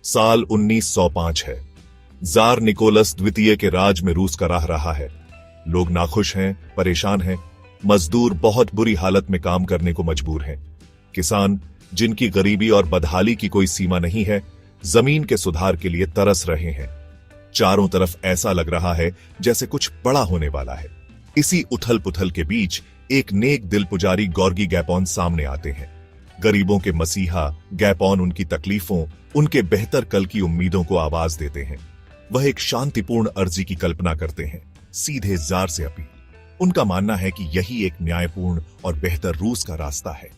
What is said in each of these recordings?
साल 1905 है। Jar Nicholas द्वितीय के राज में रूस का राह रहा है। लोग नाखुश हैं, परेशान हैं। मजदूर बहुत बुरी हालत में काम करने को मजबूर हैं। किसान, जिनकी गरीबी और बदहाली की कोई सीमा नहीं है, जमीन के सुधार के लिए तरस रहे हैं। चारों तरफ ऐसा लग रहा है जैसे कुछ बड़ा होने वाला है। इसी उथल पुथल के बीच एक नेक दिल पुजारी गॉर्गी गैपोन सामने आते हैं। गरीबों के मसीहा गैपोन उनकी तकलीफों, उनके बेहतर कल की उम्मीदों को आवाज देते हैं। वह एक शांतिपूर्ण अर्जी की कल्पना करते हैं, सीधे जार से अपील। उनका मानना है कि यही एक न्यायपूर्ण और बेहतर रूस का रास्ता है।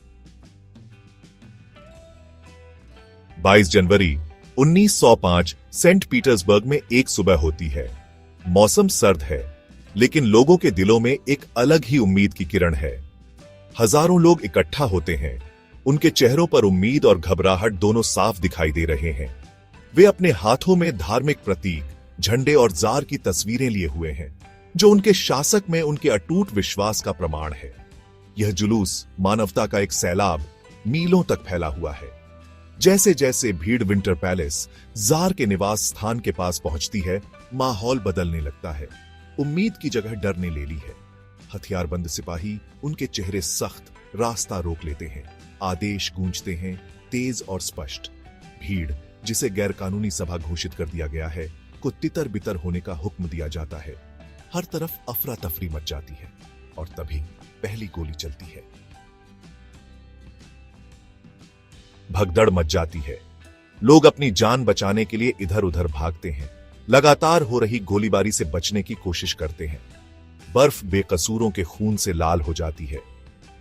22 जनवरी 1905 सेंट पीटर्सबर्ग में एक सुबह होती है। मौसम सर्द है, लेकिन लोगों के दिलों में एक अलग ही उम्मीद की किरण है। हजारों लोग इकट्ठा होते हैं। उनके चेहरों पर उम्मीद और घबराहट दोनों साफ दिखाई दे रहे हैं। वे अपने हाथों में धार्मिक प्रतीक, झंडे और जार की तस्वीरें लिए हुए हैं, जो उनके शासक में उनके अटूट विश्वास का प्रमाण है। यह जुलूस मानवता का एक सैलाब मीलों तक फैला हुआ है। जैसे जैसे भीड़ विंटर पैलेस, जार के निवास स्थान के पास पहुंचती है, माहौल बदलने लगता है। उम्मीद की जगह डर ने ले ली है। हथियारबंद सिपाही, उनके चेहरे सख्त, रास्ता रोक लेते हैं। आदेश गूंजते हैं, तेज और स्पष्ट। भीड़, जिसे गैरकानूनी सभा घोषित कर दिया गया है, को तितर बितर होने का हुक्म दिया जाता है। हर तरफ अफरा तफरी मच जाती है और तभी पहली गोली चलती है। भगदड़ मच जाती है। लोग अपनी जान बचाने के लिए इधर उधर भागते हैं। लगातार हो रही गोलीबारी से बचने की कोशिश करते हैं। बर्फ बेकसूरों के खून से लाल हो जाती है।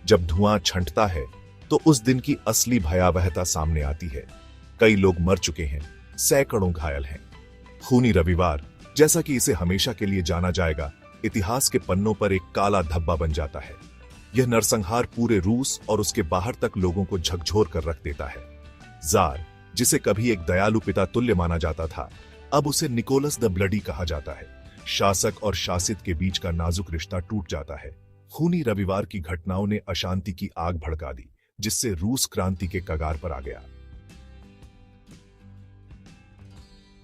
जब धुआं छंटता है तो उस दिन की असली भयावहता सामने आती है। कई लोग मर चुके हैं, सैकड़ों घायल हैं। खूनी रविवार, जैसा कि इसे हमेशा के लिए जाना जाएगा, इतिहास के पन्नों पर एक काला धब्बा बन जाता है। यह नरसंहार पूरे रूस और उसके बाहर तक लोगों को झकझोर कर रख देता है। जार, जिसे कभी एक दयालु पिता तुल्य माना जाता था, अब उसे निकोलस द ब्लडी कहा जाता है। शासक और शासित के बीच का नाजुक रिश्ता टूट जाता है। खूनी रविवार की घटनाओं ने अशांति की आग भड़का दी, जिससे रूस क्रांति के कगार पर आ गया।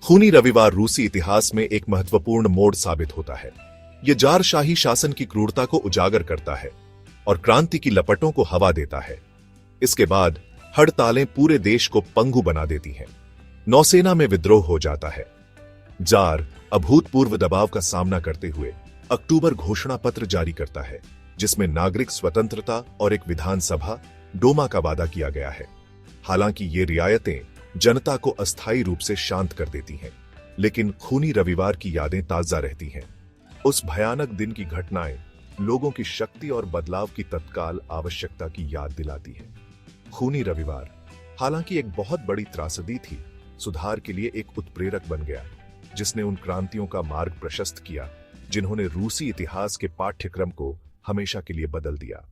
खूनी रविवार रूसी इतिहास में एक महत्वपूर्ण मोड़ साबित होता है। यह जारशाही शासन की क्रूरता को उजागर करता है और क्रांति की लपटों को हवा देता है। इसके बाद हड़तालें पूरे देश को पंगु बना देती हैं। नौसेना में विद्रोह हो जाता है। जार अभूतपूर्व दबाव का सामना करते हुए अक्टूबर घोषणा पत्र जारी करता है, जिसमें नागरिक स्वतंत्रता और एक विधानसभा डोमा का वादा किया गया है। हालांकि ये रियायतें जनता को अस्थायी रूप से शांत कर देती हैं, लेकिन खूनी रविवार की यादें ताजा रहती हैं। उस भयानक दिन की घटनाएं लोगों की शक्ति और बदलाव की तत्काल आवश्यकता की याद दिलाती है। खूनी रविवार, हालांकि एक बहुत बड़ी त्रासदी थी, सुधार के लिए एक उत्प्रेरक बन गया, जिसने उन क्रांतियों का मार्ग प्रशस्त किया जिन्होंने रूसी इतिहास के पाठ्यक्रम को हमेशा के लिए बदल दिया।